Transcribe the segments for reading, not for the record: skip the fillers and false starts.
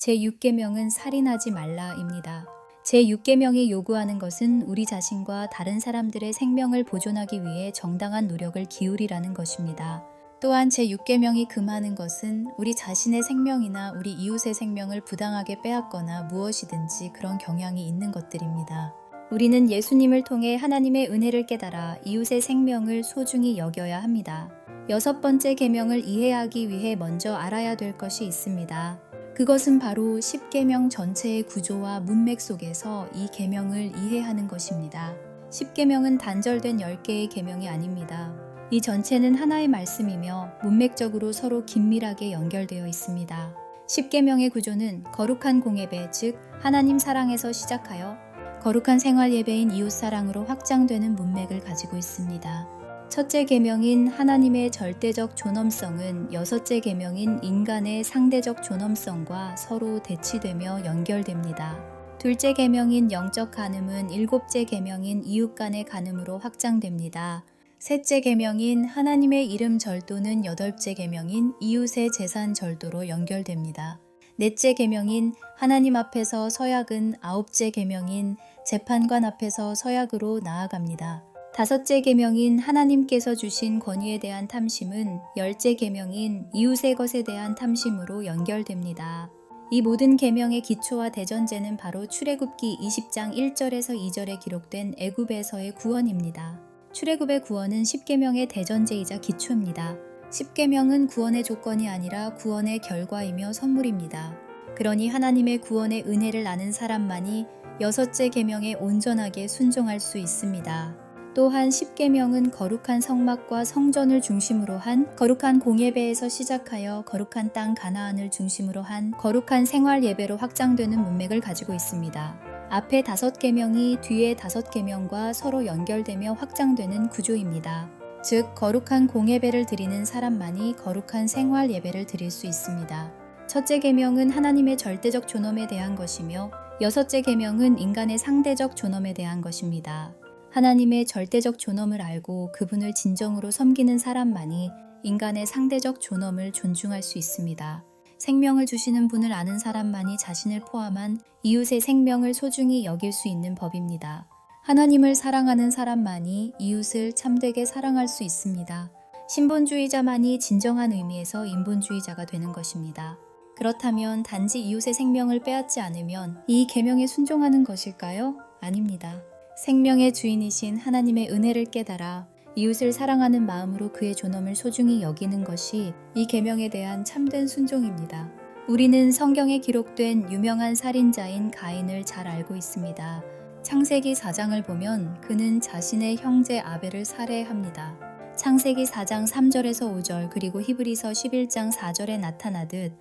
제6계명은 살인하지 말라입니다. 제6계명이 요구하는 것은 우리 자신과 다른 사람들의 생명을 보존하기 위해 정당한 노력을 기울이라는 것입니다. 또한 제6계명이 금하는 것은 우리 자신의 생명이나 우리 이웃의 생명을 부당하게 빼앗거나 무엇이든지 그런 경향이 있는 것들입니다. 우리는 예수님을 통해 하나님의 은혜를 깨달아 이웃의 생명을 소중히 여겨야 합니다. 6번째 계명을 이해하기 위해 먼저 알아야 될 것이 있습니다. 그것은 바로 10계명 전체의 구조와 문맥 속에서 이 계명을 이해하는 것입니다. 10계명은 단절된 10개의 계명이 아닙니다. 이 전체는 하나의 말씀이며 문맥적으로 서로 긴밀하게 연결되어 있습니다. 10계명의 구조는 거룩한 공예배, 즉 하나님 사랑에서 시작하여 거룩한 생활 예배인 이웃 사랑으로 확장되는 문맥을 가지고 있습니다. 첫째 계명인 하나님의 절대적 존엄성은 여섯째 계명인 인간의 상대적 존엄성과 서로 대치되며 연결됩니다. 둘째 계명인 영적 간음은 일곱째 계명인 이웃 간의 간음으로 확장됩니다. 셋째 계명인 하나님의 이름 절도는 여덟째 계명인 이웃의 재산 절도로 연결됩니다. 넷째 계명인 하나님 앞에서 서약은 아홉째 계명인 재판관 앞에서 서약으로 나아갑니다. 다섯째 계명인 하나님께서 주신 권위에 대한 탐심은 열째 계명인 이웃의 것에 대한 탐심으로 연결됩니다. 이 모든 계명의 기초와 대전제는 바로 출애굽기 20장 1절에서 2절에 기록된 애굽에서의 구원입니다. 출애굽의 구원은 10계명의 대전제이자 기초입니다. 10계명은 구원의 조건이 아니라 구원의 결과이며 선물입니다. 그러니 하나님의 구원의 은혜를 아는 사람만이 여섯째 계명에 온전하게 순종할 수 있습니다. 또한 10계명은 거룩한 성막과 성전을 중심으로 한 거룩한 공예배에서 시작하여 거룩한 땅 가나안을 중심으로 한 거룩한 생활 예배로 확장되는 문맥을 가지고 있습니다. 앞에 5계명이 뒤에 5계명과 서로 연결되며 확장되는 구조입니다. 즉 거룩한 공예배를 드리는 사람만이 거룩한 생활 예배를 드릴 수 있습니다. 첫째 계명은 하나님의 절대적 존엄에 대한 것이며 여섯째 계명은 인간의 상대적 존엄에 대한 것입니다. 하나님의 절대적 존엄을 알고 그분을 진정으로 섬기는 사람만이 인간의 상대적 존엄을 존중할 수 있습니다. 생명을 주시는 분을 아는 사람만이 자신을 포함한 이웃의 생명을 소중히 여길 수 있는 법입니다. 하나님을 사랑하는 사람만이 이웃을 참되게 사랑할 수 있습니다. 신본주의자만이 진정한 의미에서 인본주의자가 되는 것입니다. 그렇다면 단지 이웃의 생명을 빼앗지 않으면 이 계명에 순종하는 것일까요? 아닙니다. 생명의 주인이신 하나님의 은혜를 깨달아 이웃을 사랑하는 마음으로 그의 존엄을 소중히 여기는 것이 이 계명에 대한 참된 순종입니다. 우리는 성경에 기록된 유명한 살인자인 가인을 잘 알고 있습니다. 창세기 4장을 보면 그는 자신의 형제 아벨을 살해합니다. 창세기 4장 3절에서 5절 그리고 히브리서 11장 4절에 나타나듯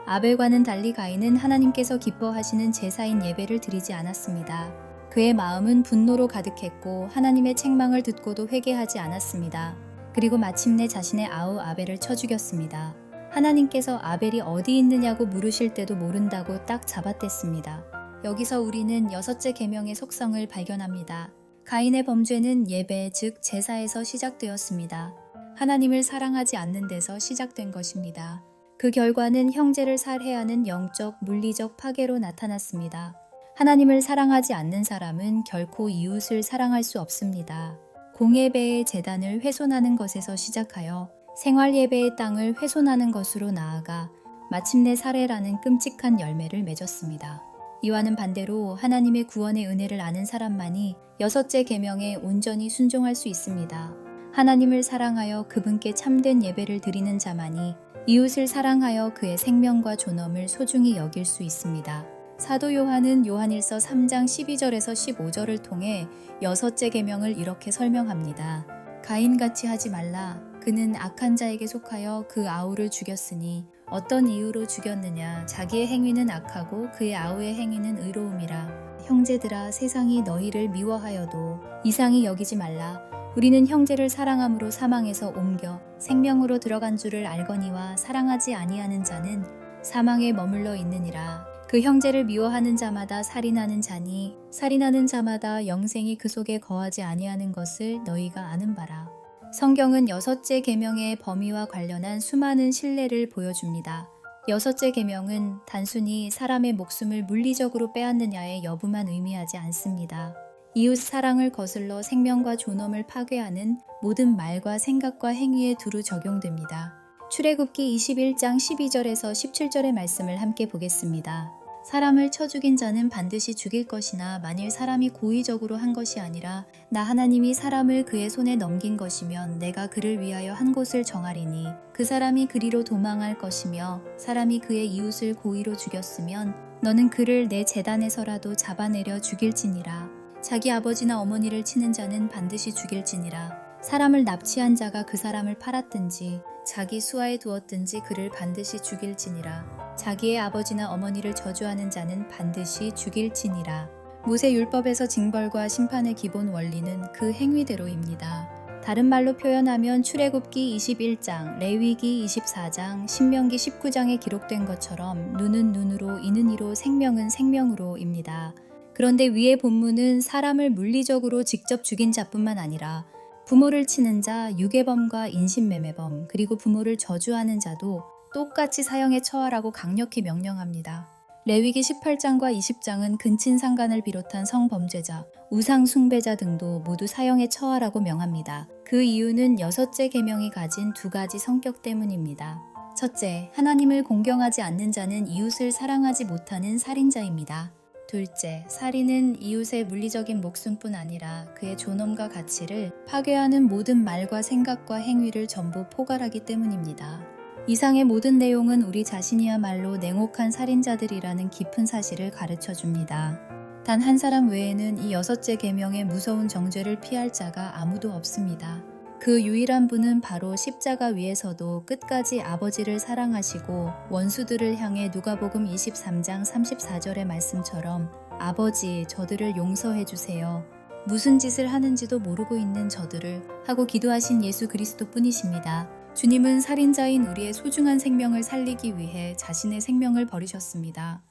아벨과는 달리 가인은 하나님께서 기뻐하시는 제사인 예배를 드리지 않았습니다. 그의 마음은 분노로 가득했고 하나님의 책망을 듣고도 회개하지 않았습니다. 그리고 마침내 자신의 아우 아벨을 쳐 죽였습니다. 하나님께서 아벨이 어디 있느냐고 물으실 때도 모른다고 딱 잡아댔습니다. 여기서 우리는 여섯째 계명의 속성을 발견합니다. 가인의 범죄는 예배, 즉 제사에서 시작되었습니다. 하나님을 사랑하지 않는 데서 시작된 것입니다. 그 결과는 형제를 살해하는 영적, 물리적 파괴로 나타났습니다. 하나님을 사랑하지 않는 사람은 결코 이웃을 사랑할 수 없습니다. 공예배의 제단을 훼손하는 것에서 시작하여 생활예배의 땅을 훼손하는 것으로 나아가 마침내 살해라는 끔찍한 열매를 맺었습니다. 이와는 반대로 하나님의 구원의 은혜를 아는 사람만이 여섯째 계명에 온전히 순종할 수 있습니다. 하나님을 사랑하여 그분께 참된 예배를 드리는 자만이 이웃을 사랑하여 그의 생명과 존엄을 소중히 여길 수 있습니다. 사도 요한은 요한일서 3장 12절에서 15절을 통해 여섯째 계명을 이렇게 설명합니다. 가인같이 하지 말라. 그는 악한 자에게 속하여 그 아우를 죽였으니 어떤 이유로 죽였느냐. 자기의 행위는 악하고 그의 아우의 행위는 의로움이라. 형제들아, 세상이 너희를 미워하여도 이상히 여기지 말라. 우리는 형제를 사랑함으로 사망에서 옮겨 생명으로 들어간 줄을 알거니와 사랑하지 아니하는 자는 사망에 머물러 있느니라. 그 형제를 미워하는 자마다 살인하는 자니 살인하는 자마다 영생이 그 속에 거하지 아니하는 것을 너희가 아는 바라. 성경은 여섯째 계명의 범위와 관련한 수많은 신뢰를 보여줍니다. 여섯째 계명은 단순히 사람의 목숨을 물리적으로 빼앗느냐의 여부만 의미하지 않습니다. 이웃 사랑을 거슬러 생명과 존엄을 파괴하는 모든 말과 생각과 행위에 두루 적용됩니다. 출애굽기 21장 12절에서 17절의 말씀을 함께 보겠습니다. 사람을 쳐 죽인 자는 반드시 죽일 것이나 만일 사람이 고의적으로 한 것이 아니라 나 하나님이 사람을 그의 손에 넘긴 것이면 내가 그를 위하여 한 곳을 정하리니 그 사람이 그리로 도망할 것이며 사람이 그의 이웃을 고의로 죽였으면 너는 그를 내 제단에서라도 잡아내려 죽일지니라. 자기 아버지나 어머니를 치는 자는 반드시 죽일지니라. 사람을 납치한 자가 그 사람을 팔았든지 자기 수하에 두었든지 그를 반드시 죽일지니라. 자기의 아버지나 어머니를 저주하는 자는 반드시 죽일지니라. 모세 율법에서 징벌과 심판의 기본 원리는 그 행위대로입니다. 다른 말로 표현하면 출애굽기 21장, 레위기 24장, 신명기 19장에 기록된 것처럼 눈은 눈으로 이는 이로 생명은 생명으로입니다. 그런데 위의 본문은 사람을 물리적으로 직접 죽인 자뿐만 아니라 부모를 치는 자, 유괴범과 인신매매범, 그리고 부모를 저주하는 자도 똑같이 사형에 처하라고 강력히 명령합니다. 레위기 18장과 20장은 근친상간을 비롯한 성범죄자, 우상 숭배자 등도 모두 사형에 처하라고 명합니다. 그 이유는 여섯째 계명이 가진 두 가지 성격 때문입니다. 첫째, 하나님을 공경하지 않는 자는 이웃을 사랑하지 못하는 살인자입니다. 둘째, 살인은 이웃의 물리적인 목숨뿐 아니라 그의 존엄과 가치를 파괴하는 모든 말과 생각과 행위를 전부 포괄하기 때문입니다. 이상의 모든 내용은 우리 자신이야말로 냉혹한 살인자들이라는 깊은 사실을 가르쳐 줍니다. 단 한 사람 외에는 이 여섯째 계명의 무서운 정죄를 피할 자가 아무도 없습니다. 그 유일한 분은 바로 십자가 위에서도 끝까지 아버지를 사랑하시고 원수들을 향해 누가복음 23장 34절의 말씀처럼 아버지 저들을 용서해 주세요. 무슨 짓을 하는지도 모르고 있는 저들을 하고 기도하신 예수 그리스도 뿐이십니다. 주님은 살인자인 우리의 소중한 생명을 살리기 위해 자신의 생명을 버리셨습니다.